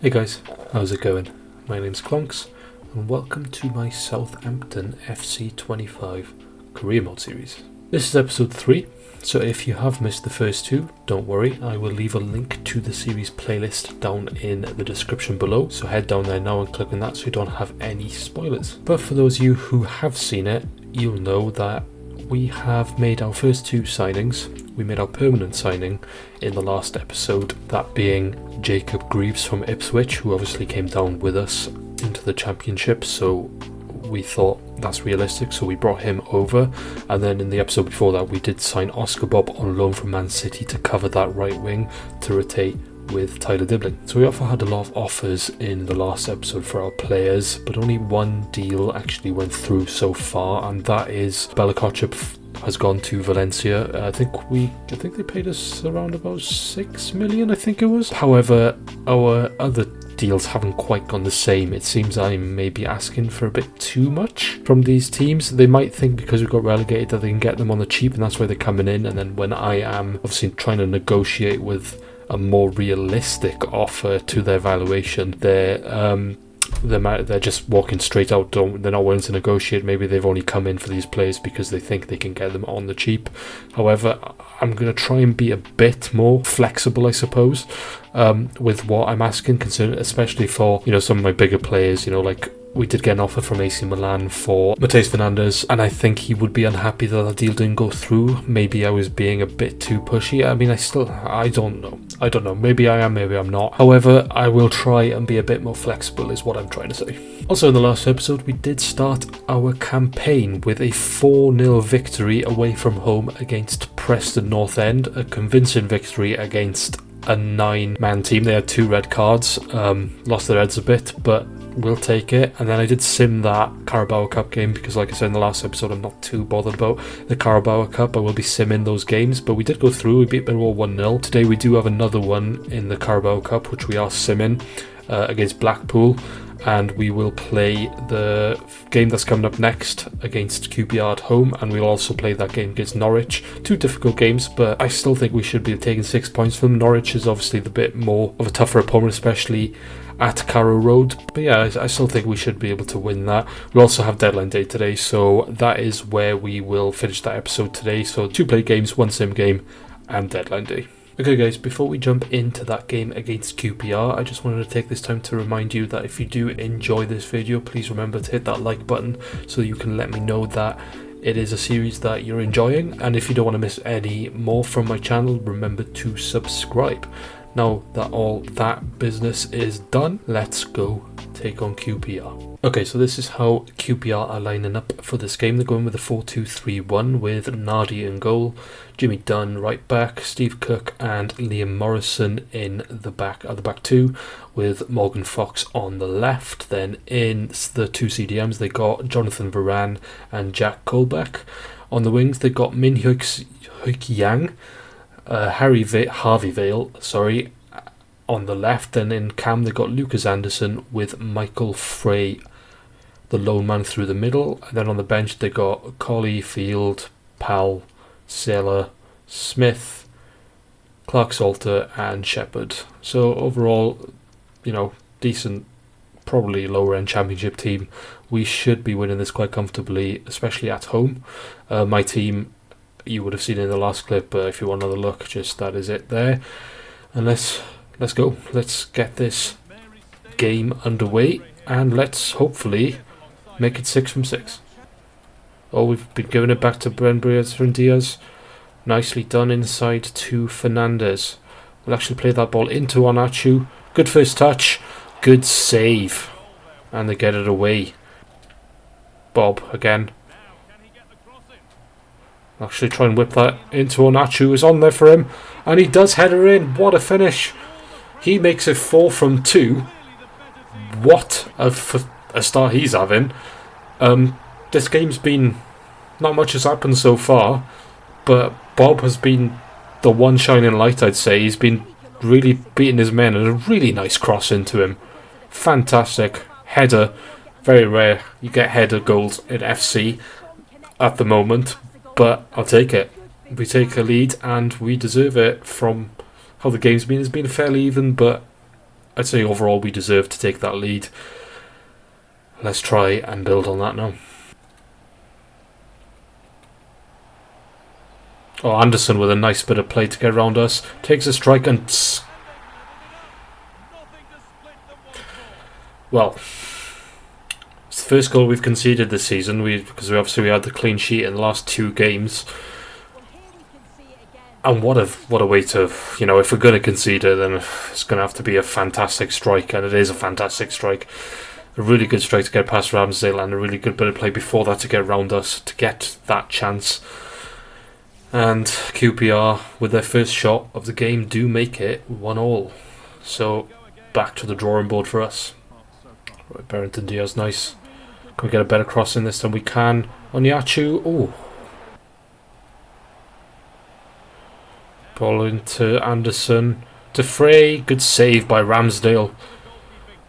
Hey guys, how's it going? My name's Clonks, and welcome to my Southampton FC 25 career mode series. This is episode 3, so if you have missed the first two, don't worry, I will leave a link to the series playlist down in the description below, so head down there now and click on that so you don't have any spoilers. But for those of you who have seen it, you'll know that we have made our first two signings. We made our permanent signing in the last episode, that being Jacob Greaves from Ipswich, who obviously came down with us into the championship, so we thought that's realistic, so we brought him over. And then in the episode before that, we did sign Oscar Bob on loan from Man City to cover that right wing to rotate with Tyler Dibling. So we also had a lot of offers in the last episode for our players, but only one deal actually went through so far, and that is Bella Kotchap has gone to Valencia. I think they paid us around about 6 million, I think it was. However, our other deals haven't quite gone the same. It seems I may be asking for a bit too much from these teams. They might think because we got relegated that they can get them on the cheap, and that's why they're coming in. And then when I am obviously trying to negotiate with a more realistic offer to their valuation, they're just walking straight out. They're not willing to negotiate. Maybe they've only come in for these players because they think they can get them on the cheap. However, I'm going to try and be a bit more flexible, I suppose, with what I'm asking, especially for some of my bigger players. Like we did get an offer from AC Milan for Matheus Fernandes, and I think he would be unhappy that the deal didn't go through. Maybe I was being a bit too pushy. I mean, I don't know. Maybe I am, maybe I'm not. However, I will try and be a bit more flexible is what I'm trying to say. Also, in the last episode, we did start our campaign with a 4-0 victory away from home against Preston North End, a convincing victory against a 9-man team. They had 2 red cards, lost their heads a bit, but we'll take it. And then I did sim that Carabao Cup game because, like I said in the last episode, I'm not too bothered about the Carabao Cup. I will be simming those games, but we did go through. We beat Millwall 1-0. Today we do have another one in the Carabao Cup, which we are simming against Blackpool, and we will play the game that's coming up next against QPR at home, and we'll also play that game against Norwich. 2 difficult games, but I still think we should be taking 6 points from them. Norwich is obviously the bit more of a tougher opponent, especially at Carrow Road, but yeah, I still think we should be able to win that. We also have deadline day today, so that is where we will finish that episode today. So 2 play games, 1 sim game, and deadline day. Okay guys, before we jump into that game against QPR, I just wanted to take this time to remind you that if you do enjoy this video, please remember to hit that like button so you can let me know that it is a series that you're enjoying. And if you don't want to miss any more from my channel, remember to subscribe. Now that all that business is done, let's go take on QPR. Okay, so this is how QPR are lining up for this game. They're going with a 4-2-3-1 with Nardi in goal, Jimmy Dunn right back, Steve Cook and Liam Morrison in the back at the back 2, with Morgan Fox on the left. Then in the 2 CDMs they got Jonathan Varane and Jack Colbeck. On the wings they got Min Hyuk Yang, Harvey Vale, on the left. Then in cam they got Lucas Anderson with Michael Frey, the lone man, through the middle. And then on the bench they got Colley, Field, Powell, Saylor, Smith, Clark Salter and Shepherd. So overall, decent, probably lower end championship team. We should be winning this quite comfortably, especially at home. My team, you would have seen in the last clip, but if you want another look, just that is it there. And let's go. Let's get this game underway, and let's hopefully make it 6 from 6. Oh, we've been giving it back to Brent from Diaz. Nicely done inside to Fernandes. We'll actually play that ball into Onachu. Good first touch. Good save. And they get it away. Bob again. Actually try and whip that into Onachu. Is on there for him, and he does head her in. What a finish. He makes it 4 from 2. What a start he's having. This game's been, not much has happened so far, but Bob has been the one shining light, I'd say. He's been really beating his men, and a really nice cross into him. Fantastic header. Very rare you get header goals in FC at the moment, but I'll take it. We take a lead and we deserve it. From how the game's been, it's been fairly even, but I'd say overall we deserve to take that lead. Let's try and build on that now. Oh, Anderson with a nice bit of play to get around us. Takes a strike and... Well, it's the first goal we've conceded this season. Because we obviously had the clean sheet in the last 2 games. And what a way to... You know, if we're going to concede it, then it's going to have to be a fantastic strike. And it is a fantastic strike. A really good strike to get past Ramsdale. And a really good bit of play before that to get around us. To get that chance. And QPR, with their first shot of the game, do make it 1-1. So, back to the drawing board for us. Right, Barrington Diaz, nice. Can we get a better crossing this time? We can. Onyatu, oh. Ball into Anderson. To Frey, good save by Ramsdale.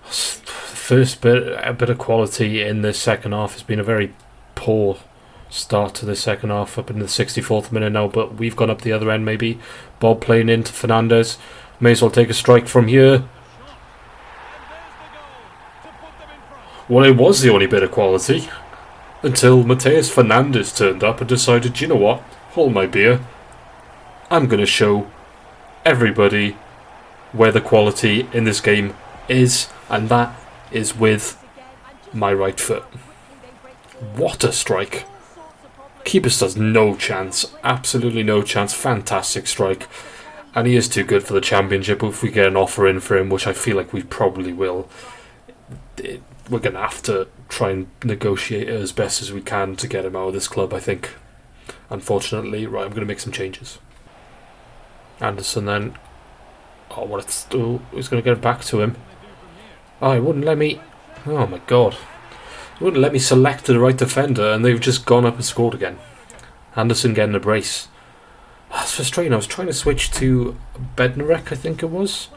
First a bit of quality in the second half. It's been a very poor start to the second half, up in the 64th minute now, but we've gone up the other end maybe. Bob playing into Fernandes. May as well take a strike from here. Well, it was the only bit of quality until Mateus Fernandes turned up and decided, you know what, hold my beer. I'm going to show everybody where the quality in this game is, and that is with my right foot. What a strike. Keeper does no chance, absolutely no chance. Fantastic strike, and he is too good for the Championship. If we get an offer in for him, which I feel like we probably will, we're going to have to try and negotiate as best as we can to get him out of this club, I think. Unfortunately, right, I'm going to make some changes. Anderson then. Oh, what it's do? He's going to get it back to him. Oh, he wouldn't let me. Oh my god. He wouldn't let me select the right defender, and they've just gone up and scored again. Anderson getting a brace. That's frustrating. I was trying to switch to Bednarek, I think it was.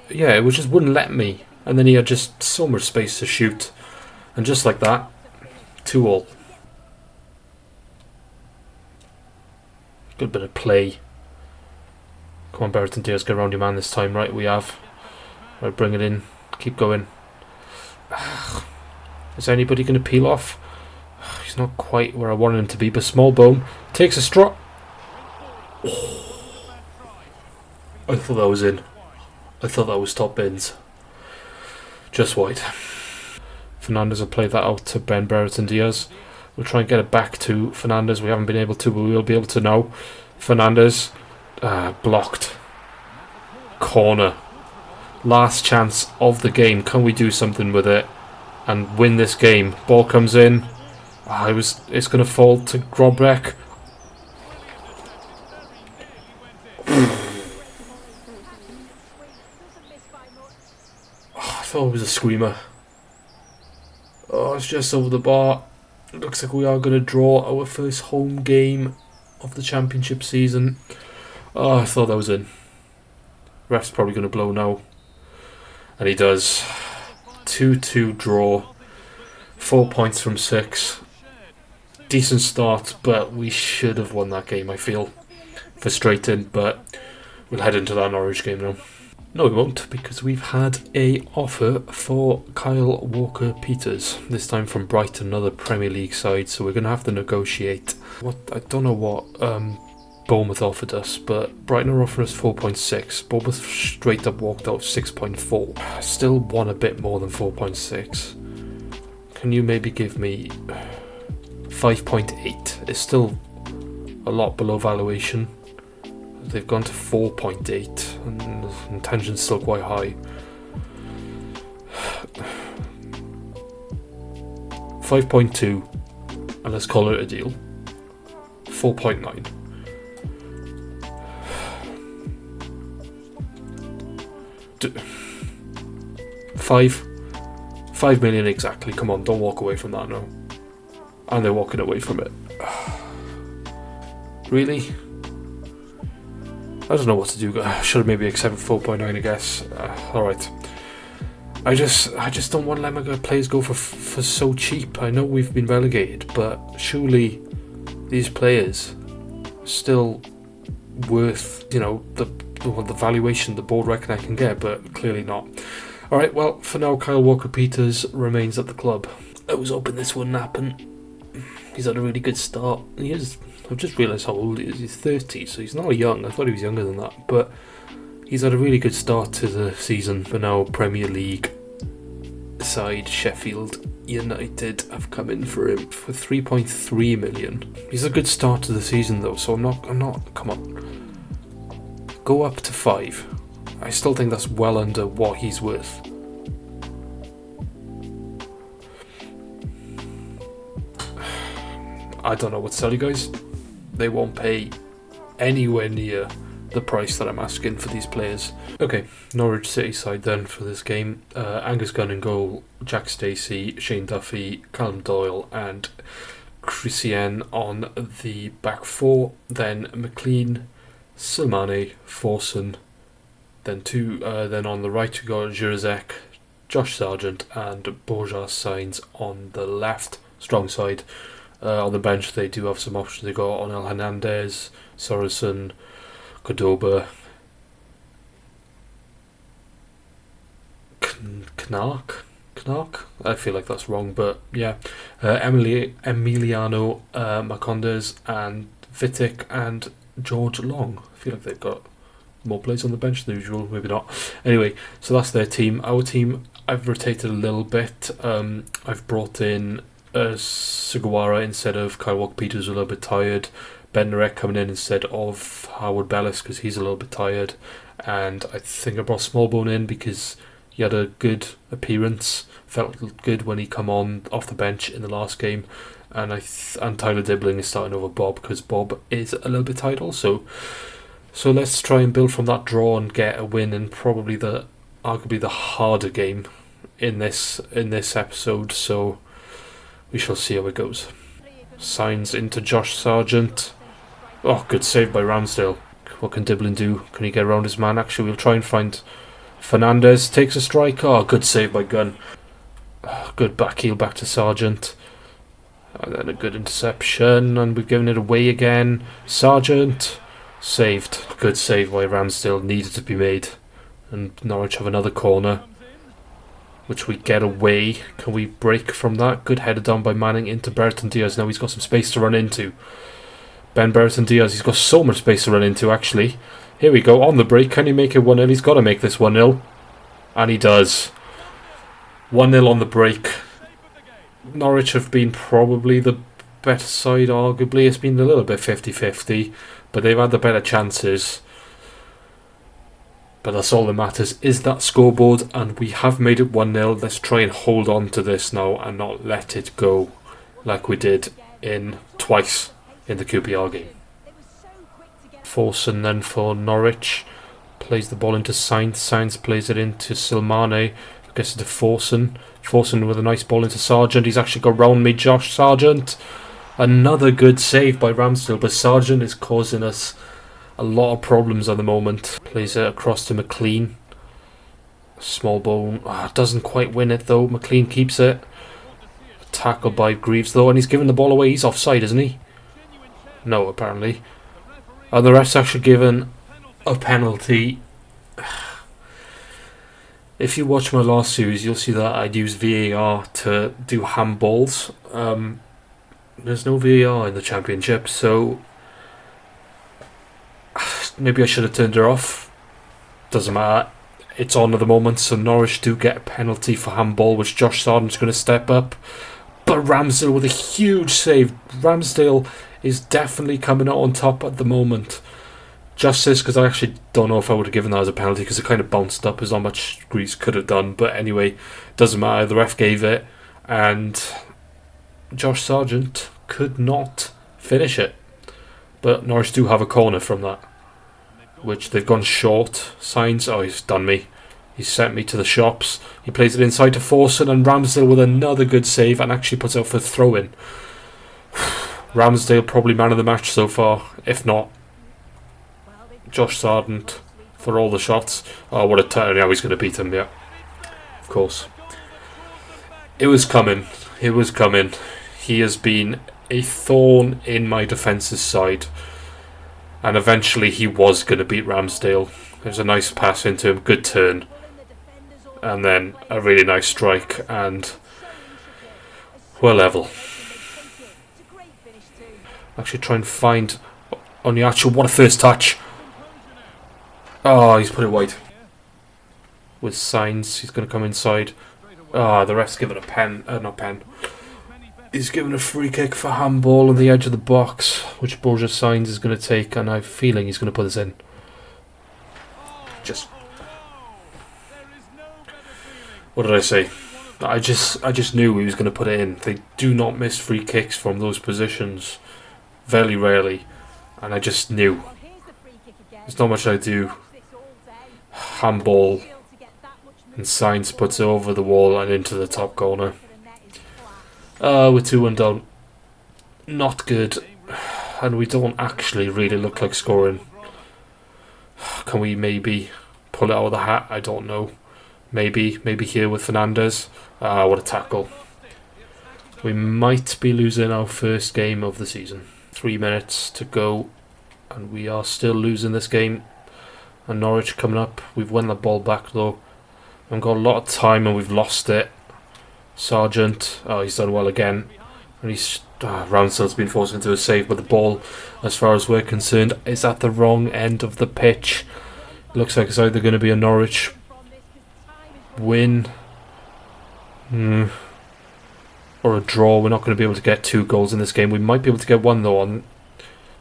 Yeah, it just wouldn't let me. And then he had just so much space to shoot. And just like that, 2-2. Good bit of play. Come on, Barrington Diaz, get around your man this time. Right, we have. Right, bring it in. Keep going. Is anybody going to peel off? He's not quite where I wanted him to be, but Smallbone takes a straw. Oh. I thought that was in. I thought that was top bins. Just wide. Fernandes will play that out to Ben Barrington Diaz. We'll try and get it back to Fernandes. We haven't been able to, but we will be able to now. Fernandes blocked. Corner. Last chance of the game. Can we do something with it and win this game? Ball comes in. It's going to fall to Grobek. I thought it was a screamer. Oh, it's just over the bar. It looks like we are going to draw our first home game of the Championship season. Oh, I thought that was in. Ref's probably going to blow now. And he does. 2-2 draw. 4 points from 6. Decent start, but we should have won that game, I feel. Frustrating, but we'll head into that Norwich game now. No, we won't, because we've had a offer for Kyle Walker-Peters. This time from Brighton, another Premier League side, so we're going to have to negotiate. I don't know what Bournemouth offered us, but Brighton are offering us 4.6. Bournemouth straight up walked out 6.4. Still want a bit more than 4.6. Can you maybe give me 5.8? It's still a lot below valuation. They've gone to 4.8 and the intention's still quite high. 5.2 and let's call it a deal. 4.9. $5 million exactly. Come on, don't walk away from that now. And they're walking away from it. Really? I don't know what to do. I should have maybe accepted 4.9, I guess. Alright. I just don't want to let my players go for so cheap. I know we've been relegated, but surely these players are still worth, you know, the well, the valuation the board reckon I can get, but clearly not. Alright, well, for now, Kyle Walker-Peters remains at the club. I was hoping this wouldn't happen. He's had a really good start. I've just realised how old he is. He's 30, so he's not young. I thought he was younger than that. But he's had a really good start to the season. For now, Premier League side Sheffield United have come in for him for 3.3 million. He's a good start to the season though, so I'm not, come on. Go up to 5. I still think that's well under what he's worth. I don't know what to tell you guys. They won't pay anywhere near the price that I'm asking for these players. Okay, Norwich City side then for this game. Angus Gunn in goal, Jack Stacey, Shane Duffy, Callum Doyle and Christian on the back four. Then McLean, Silmane, Forson. Then on the right we got Jurezek, Josh Sargent and Borja Sainz on the left. Strong side. On the bench they do have some options. They got Onel Hernandez, Sorensen, Cordoba, Knark? I feel like that's wrong, but yeah. Emiliano Macondes and Vitic and George Long. I feel like they've got more players on the bench than usual, maybe not. Anyway, so that's their team. Our team, I've rotated a little bit. I've brought in Sugawara instead of Kyle Walker-Peters, a little bit tired. Ben Narek coming in instead of Howard Bellis because he's a little bit tired. And I think I brought Smallbone in because he had a good appearance. Felt good when he come on off the bench in the last game. And Tyler Dibbling is starting over Bob because Bob is a little bit tired also. So let's try and build from that draw and get a win in probably arguably the harder game in this episode. So we shall see how it goes. Signs into Josh Sargent. Oh, good save by Ramsdale. What can Diblin do? Can he get around his man? Actually, we'll try and find Fernandez. Takes a strike. Oh, good save by Gunn. Good back heel back to Sargent. And then a good interception. And we've given it away again. Sargent. Saved. Good save by Ramsdale. Needed to be made. And Norwich have another corner, which we get away. Can we break from that? Good header down by Manning into Brereton Diaz. Now he's got some space to run into. Ben Brereton Diaz, he's got so much space to run into actually. Here we go, on the break. Can he make it 1-0? He's got to make this 1-0. And he does. 1-0 on the break. Norwich have been probably the better side, arguably. It's been a little bit 50-50, but they've had the better chances. But that's all that matters, is that scoreboard, and we have made it 1-0. Let's try and hold on to this now and not let it go like we did twice in the QPR game. Forson then for Norwich. Plays the ball into Sainz. Sainz plays it into Silmane. Gets it to Forson. Forson with a nice ball into Sargent. He's actually got round me, Josh Sargent. Another good save by Ramsdale, but Sargent is causing us a lot of problems at the moment. Plays it across to McLean. Smallbone. Doesn't quite win it though. McLean keeps it. Tackled by Greaves though, and he's giving the ball away. He's offside, isn't he? No, apparently. And the ref's actually given a penalty. If you watch my last series, you'll see that I'd use VAR to do handballs. There's no VAR in the Championship, so maybe I should have turned her off. Doesn't matter. It's on at the moment, so Norwich do get a penalty for handball, which Josh Sargent's going to step up. But Ramsdale with a huge save. Ramsdale is definitely coming out on top at the moment. Justice, because I actually don't know if I would have given that as a penalty because it kind of bounced up. There's not much Greaves could have done. But anyway, doesn't matter. The ref gave it. And Josh Sargent could not finish it. But Norwich do have a corner from that, which they've gone short. Signs. Oh, he's done me. He's sent me to the shops. He plays it inside to Forson, and Ramsdale with another good save and actually puts out for a throw-in. Ramsdale probably man of the match so far, if not Josh Sargent for all the shots. Oh, what a turn. Now he's going to beat him, yeah. Of course. It was coming. It was coming. He has been a thorn in my defence's side. And eventually he was going to beat Ramsdale. There's a nice pass into him, good turn, and then a really nice strike, and we're level. Actually try and find on the actual, what a first touch. Oh, he's put it wide. With signs, he's going to come inside. Ah, the ref's given a pen, not pen. He's given a free kick for handball on the edge of the box, which Borja Signs is going to take, and I have a feeling he's going to put this in. What did I say? I just knew he was going to put it in. They do not miss free kicks from those positions, very rarely, and I just knew. There's not much I do. Handball, and Signs puts it over the wall and into the top corner. We're 2-1 down. Not good, and we don't actually really look like scoring. Can we maybe pull it out of the hat? I don't know. Maybe here with Fernandez. What a tackle. We might be losing our first game of the season. 3 minutes to go, and we are still losing this game. And Norwich coming up. We've won the ball back though. We've got a lot of time and we've lost it. Sargent, he's done well again. And he's Ramsdale's been forced into a save, but the ball, as far as we're concerned, is at the wrong end of the pitch. Looks like it's either going to be a Norwich win or a draw. We're not going to be able to get 2 goals in this game. We might be able to get 1 though, and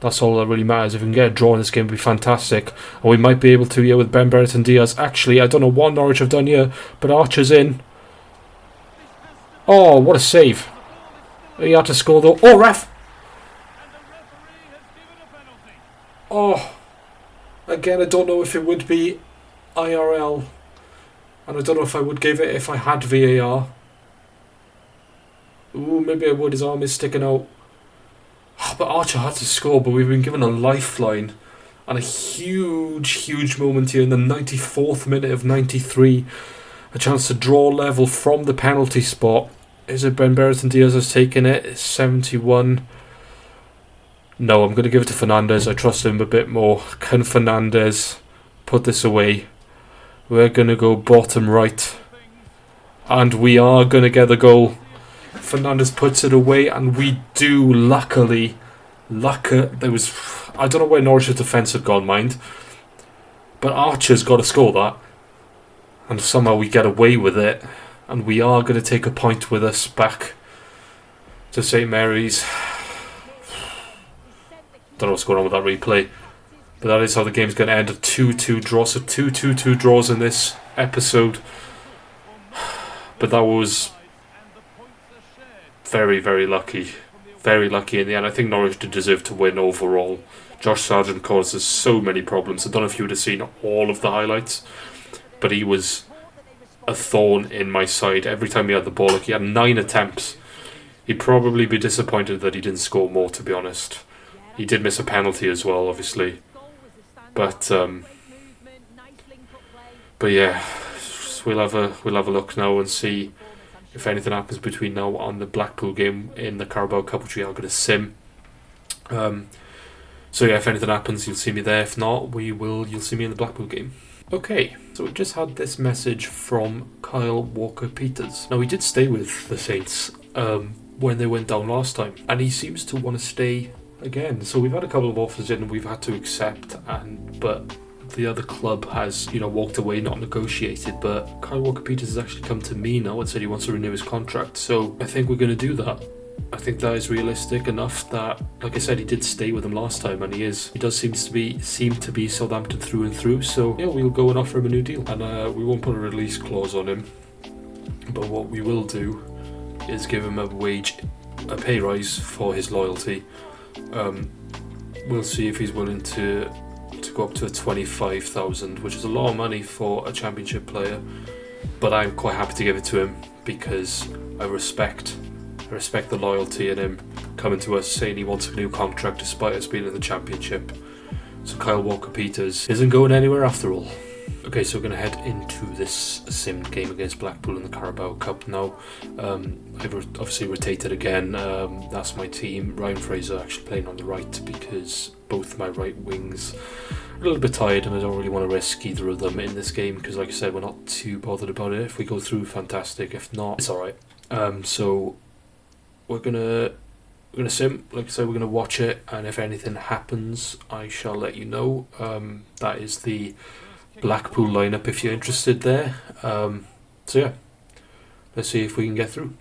that's all that really matters. If we can get a draw in this game, it would be fantastic. And we might be able to here with Ben Brereton Diaz. Actually, I don't know what Norwich have done here, but Archer's in. Oh, what a save. He had to score though. Oh, ref! Oh, again, I don't know if it would be IRL. And I don't know if I would give it if I had VAR. Ooh, maybe I would. His arm is sticking out. But Archer had to score, but we've been given a lifeline. And a huge moment here in the 94th minute of 93. A chance to draw level from the penalty spot. Is it Ben Brereton Diaz has taken it? It's 71. No, I'm going to give it to Fernandez. I trust him a bit more. Can Fernandez put this away? We're going to go bottom right. And we are going to get the goal. Fernandez puts it away, and we do, luckily. There was, I don't know where Norwich's defence had gone, mind. But Archer's got to score that. And somehow we get away with it. And we are going to take a point with us back to St Mary's. Don't know what's going on with that replay. But that is how the game's going to end. A 2-2 draw. So 2-2 draws in this episode. But that was very lucky. Very lucky in the end. I think Norwich did deserve to win overall. Josh Sargent causes so many problems. I don't know if you would have seen all of the highlights. But he was a thorn in my side. Every time he had the ball, like he had 9 attempts. He'd probably be disappointed that he didn't score more, to be honest. He did miss a penalty as well, obviously. But yeah, we'll have a look now and see if anything happens between now and the Blackpool game in the Carabao Cup, which we are going to sim. So yeah, if anything happens, you'll see me there. If not, you'll see me in the Blackpool game. Okay, so we just had this message from Kyle Walker-Peters. Now, he did stay with the Saints when they went down last time, and he seems to want to stay again. So we've had a couple of offers in, and we've had to accept, but the other club has, walked away, not negotiated. But Kyle Walker-Peters has actually come to me now and said he wants to renew his contract. So I think we're going to do that. I think that is realistic enough that, like I said, he did stay with him last time, and he does seem to be Southampton through and through. So yeah, we'll go and offer him a new deal, and we won't put a release clause on him. But what we will do is give him a pay rise for his loyalty. We'll see if he's willing to go up to a 25,000, which is a lot of money for a championship player. But I'm quite happy to give it to him because I respect the loyalty in him coming to us saying he wants a new contract despite us being in the championship. So Kyle Walker-Peters isn't going anywhere after all. Okay, so we're going to head into this simmed game against Blackpool in the Carabao Cup now. I've obviously rotated again. That's my team. Ryan Fraser actually playing on the right because both my right wings are a little bit tired and I don't really want to risk either of them in this game because, like I said, we're not too bothered about it. If we go through, fantastic. If not, it's alright. So we're gonna sim, like I said, we're gonna watch it, and if anything happens, I shall let you know. That is the Blackpool lineup if you're interested there. So yeah, let's see if we can get through.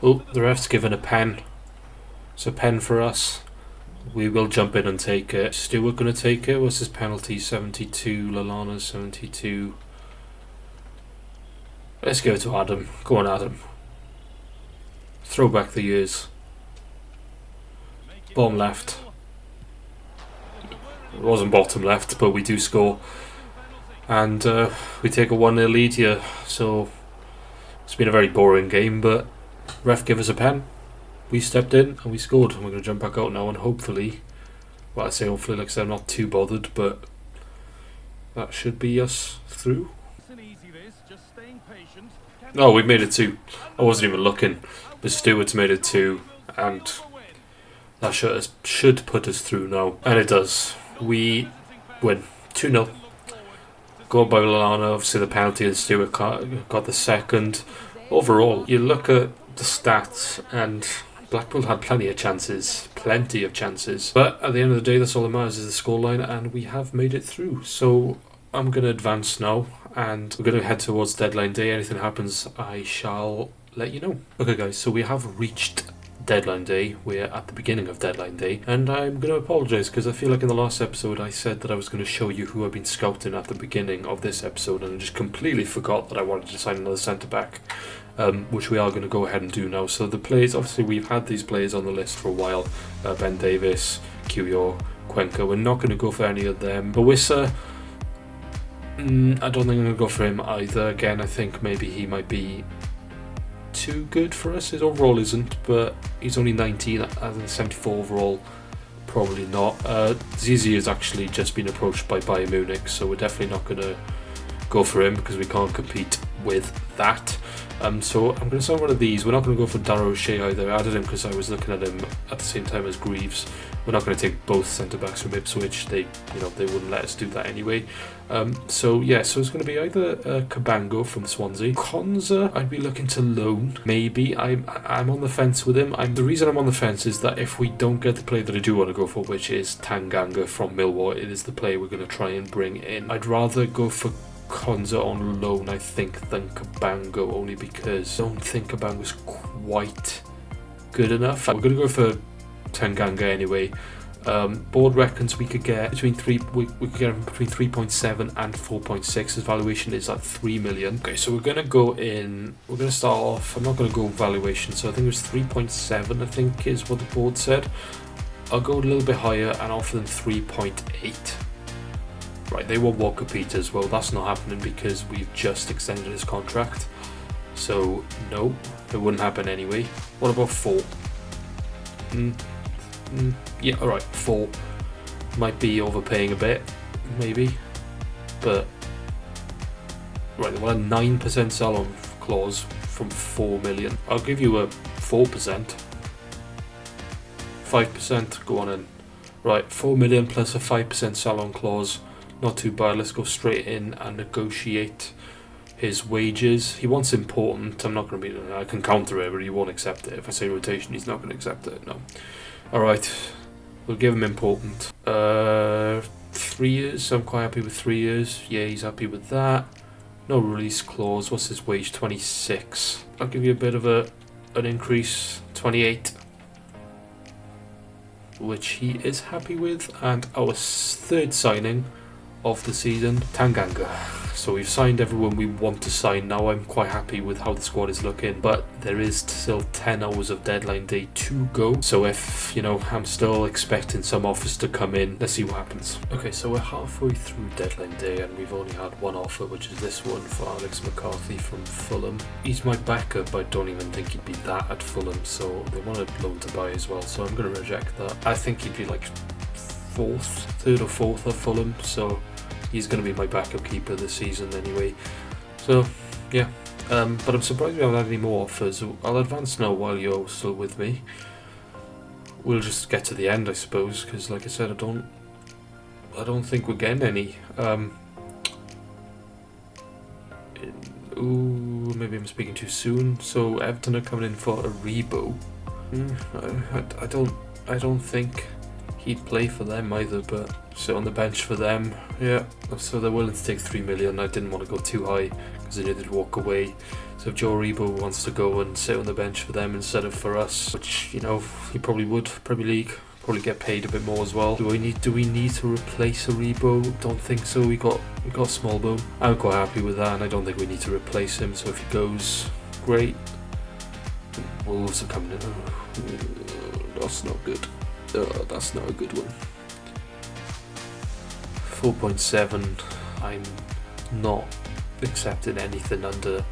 Oh, the ref's given a pen. It's a pen for us. We will jump in and take it. Stewart gonna take it. What's his penalty? 72. Lallana 72. Let's give it to Adam. Go on, Adam. Throw back the years. Bottom left. It wasn't bottom left, but we do score. And we take a 1-0 lead here. So it's been a very boring game, but ref give us a pen. We stepped in and we scored. And we're going to jump back out now and hopefully, well I say hopefully, like I said, I'm not too bothered, but that should be us through. Oh, we made it 2. I wasn't even looking. But Stewart's made it 2, and that should put us through now. And it does. We win 2-0. Goal by Lallana, obviously the penalty, and Stewart got the second. Overall, you look at the stats, and Blackpool had plenty of chances. But at the end of the day, that's all that matters is the scoreline, and we have made it through. So I'm going to advance now, and we're going to head towards deadline day. Anything happens, I shall let you know. Okay guys, so we have reached deadline day. We're at the beginning of deadline day, and I'm going to apologise because I feel like in the last episode I said that I was going to show you who I've been scouting at the beginning of this episode, and I just completely forgot that I wanted to sign another centre back, which we are going to go ahead and do now. So the players, obviously we've had these players on the list for a while, Ben Davis, Kiwior, Cuenca. We're not going to go for any of them. Bawissa, I don't think I'm going to go for him either. Again, I think maybe he might be too good for us. His overall isn't, but he's only 19 and 74 overall. Probably not. Zizi has actually just been approached by Bayern Munich, so we're definitely not going to go for him because we can't compete with that. So I'm going to sign one of these. We're not going to go for Darrow O'Shea either. I added him because I was looking at him at the same time as Greaves. We're not going to take both centre backs from Ipswich. They wouldn't let us do that anyway. So yeah, so it's going to be either Cabango from Swansea, Konza. I'd be looking to loan. Maybe I'm on the fence with him. The reason I'm on the fence is that if we don't get the player that I do want to go for, which is Tanganga from Millwall, it is the player we're going to try and bring in. I'd rather go for Konza on loan, I think, than Cabango, only because I don't think Cabango's quite good enough. We're going to go for Tanganga anyway. Board reckons we could get between we could get him between 3.7 and 4.6. His valuation is at 3 million. Okay, so we're going to go in. We're going to start off. I'm not going to go valuation, so I think it was 3.7. I think is what the board said. I'll go a little bit higher and offer them 3.8. Right, they want Walker Peters. Well, that's not happening because we've just extended his contract. So no, it wouldn't happen anyway. What about 4? Yeah, alright, 4. Might be overpaying a bit, maybe. But right, they want a 9% sell-on clause from 4 million. I'll give you a 4%. 5%, go on in. Right, 4 million plus a 5% sell-on clause. Not too bad. Let's go straight in and negotiate his wages. He wants important. I'm not going to be. I can counter it, but he won't accept it. If I say rotation, he's not going to accept it. No. All right, we'll give him important. 3 years. I'm quite happy with 3 years. Yeah, he's happy with that. No release clause. What's his wage? 26. I'll give you a bit of an increase. 28. Which he is happy with. And our third signing of the season, Tanganga. So we've signed everyone we want to sign now. I'm quite happy with how the squad is looking, but there is still 10 hours of deadline day to go. So if, I'm still expecting some offers to come in. Let's see what happens. Okay, so we're halfway through deadline day and we've only had one offer, which is this one for Alex McCarthy from Fulham. He's my backup, but I don't even think he'd be that at Fulham, so they want a loan to buy as well, so I'm going to reject that. I think he'd be like third or fourth of Fulham, so he's going to be my backup keeper this season anyway. So yeah, but I'm surprised we haven't had any more offers. I'll advance now while you're still with me. We'll just get to the end, I suppose, because like I said, I don't think we're getting any. Ooh, maybe I'm speaking too soon. So Everton are coming in for a Rebo. I don't think he'd play for them either, but sit on the bench for them. Yeah, so they're willing to take 3 million. I didn't want to go too high because I knew they'd walk away. So if Joe Rebo wants to go and sit on the bench for them instead of for us, which he probably would, Premier League, probably get paid a bit more as well. Do we need to replace a Rebo? Don't think so. We got Smallbone. I'm quite happy with that, and I don't think we need to replace him. So if he goes, great. Wolves are coming in. Oh, that's not good. That's not a good one. 4.7. I'm not accepting anything under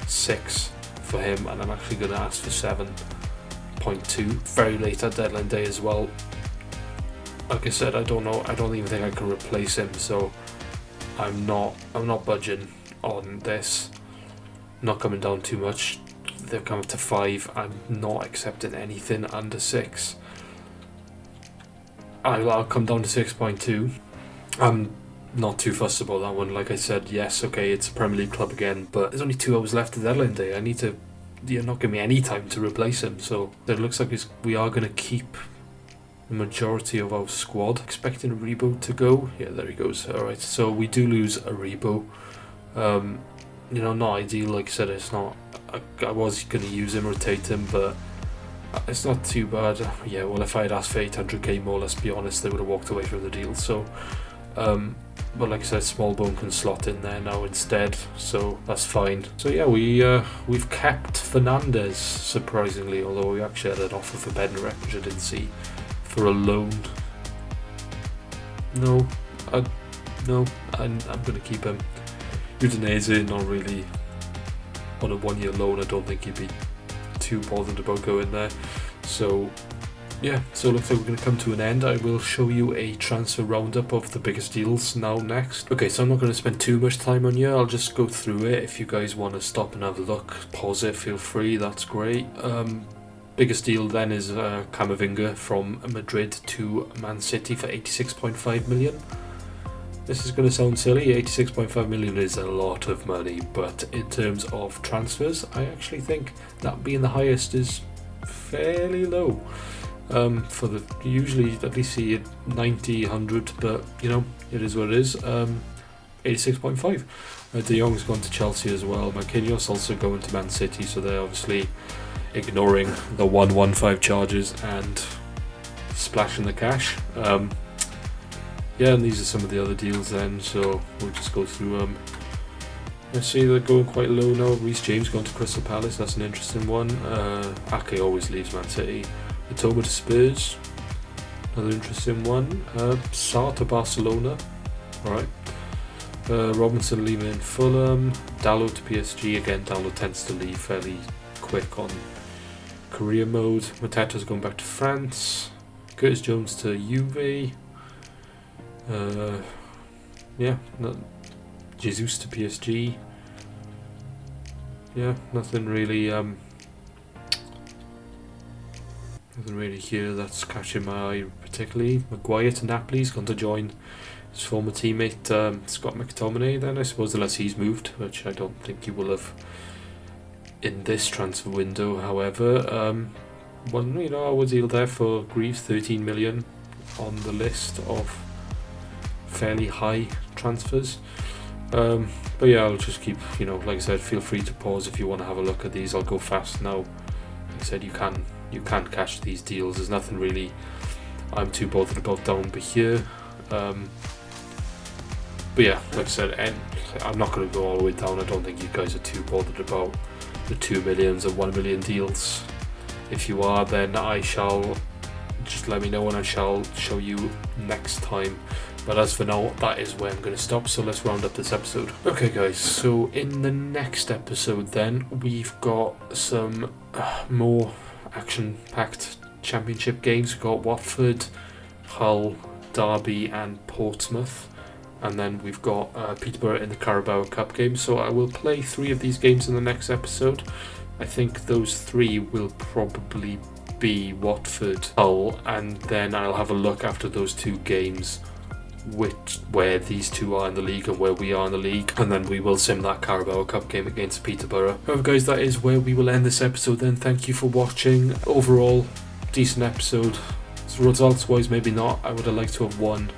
6 for him, and I'm actually going to ask for 7.2. Very late at deadline day as well. Like I said, I don't know. I don't even think I can replace him, so I'm not budging on this. Not coming down too much. They've come up to 5. I'm not accepting anything under 6. I'll come down to 6.2. I'm not too fussed about that one. Like I said, yes, okay, it's a Premier League club again, but there's only 2 hours left to deadline day. You're not giving me any time to replace him, so it looks like we are going to keep the majority of our squad. Expecting a Rebo to go. Yeah, there he goes. Alright, so we do lose a Rebo. Not ideal. Like I said, it's not. I was going to use him, rotate him, but it's not too bad. Yeah, well, if I had asked for 800k more, let's be honest, they would have walked away from the deal. So, but like I said, Smallbone can slot in there now instead, so that's fine. So yeah, we've kept Fernandez, surprisingly, although we actually had an offer for Bednarek, which I didn't see, for a loan. No, I'm going to keep him. Udinese, not really on a 1-year loan. I don't think he'd be too bothered about going there. So yeah, so it looks like we're going to come to an end. I will show you a transfer roundup of the biggest deals now next. Okay, so I'm not going to spend too much time on here. I'll just go through it. If you guys want to stop and have a look, pause it, feel free, that's great. Biggest deal then is Camavinga from Madrid to Man City for 86.5 million. This is going to sound silly. 86.5 million is a lot of money, but in terms of transfers, I actually think that being the highest is fairly low. For the usually at least see it 90, 100, but it is what it is. 86.5. De Jong's gone to Chelsea as well. Marquinhos also going to Man City, so they're obviously ignoring the 115 charges and splashing the cash. Yeah, and these are some of the other deals then, so we'll just go through them. Let's see, they're going quite low now. Reece James going to Crystal Palace, that's an interesting one. Ake always leaves Man City. Matoma to Spurs, another interesting one. Sarr to Barcelona, alright. Robinson leaving Fulham. Dalot to PSG, again Dalot tends to leave fairly quick on career mode. Mateta's going back to France. Curtis Jones to Juve. Jesus to PSG. Yeah, nothing really here that's catching my eye particularly. Maguire to Napoli, he's gone to join his former teammate Scott McTominay then, I suppose, unless he's moved, which I don't think he will have in this transfer window. However, our deal there for Greaves, 13 million on the list of fairly high transfers. But yeah, I'll just keep, like I said, feel free to pause if you want to have a look at these. I'll go fast now. Like I said, you can catch these deals. There's nothing really I'm too bothered about down here. But yeah, like I said, and I'm not going to go all the way down. I don't think you guys are too bothered about the 2 millions and 1 million deals. If you are, then I shall just let me know and I shall show you next time. But as for now, that is where I'm going to stop, so let's round up this episode. Okay guys, so in the next episode then, we've got some more action-packed championship games. We've got Watford, Hull, Derby and Portsmouth. And then we've got Peterborough in the Carabao Cup game. So I will play 3 of these games in the next episode. I think those 3 will probably be Watford, Hull, and then I'll have a look after those 2 games where these 2 are in the league and where we are in the league, and then we will sim that Carabao Cup game against Peterborough. However guys, that is where we will end this episode then. Thank you for watching. Overall, decent episode. Results wise, maybe not. I would have liked to have won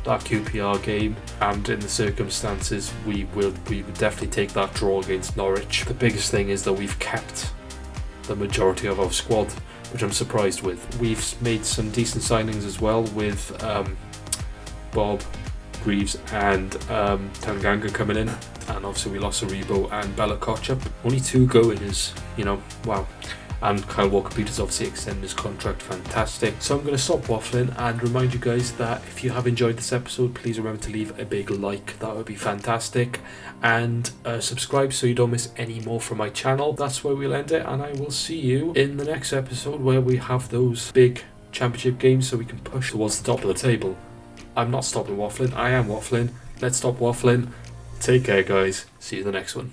that QPR game, and in the circumstances we would definitely take that draw against Norwich. The biggest thing is that we've kept the majority of our squad, which I'm surprised with. We've made some decent signings as well with Bob, Greaves and Tanganga coming in, and obviously we lost Aribo and Bella Kochap. Only 2 going is, wow. And Kyle Walker-Peters obviously extended his contract, fantastic. So I'm going to stop waffling and remind you guys that if you have enjoyed this episode, please remember to leave a big like, that would be fantastic. And subscribe so you don't miss any more from my channel. That's where we'll end it, and I will see you in the next episode where we have those big championship games so we can push towards the top of the table. I'm not stopping waffling, I am waffling. Let's stop waffling. Take care guys, see you in the next one.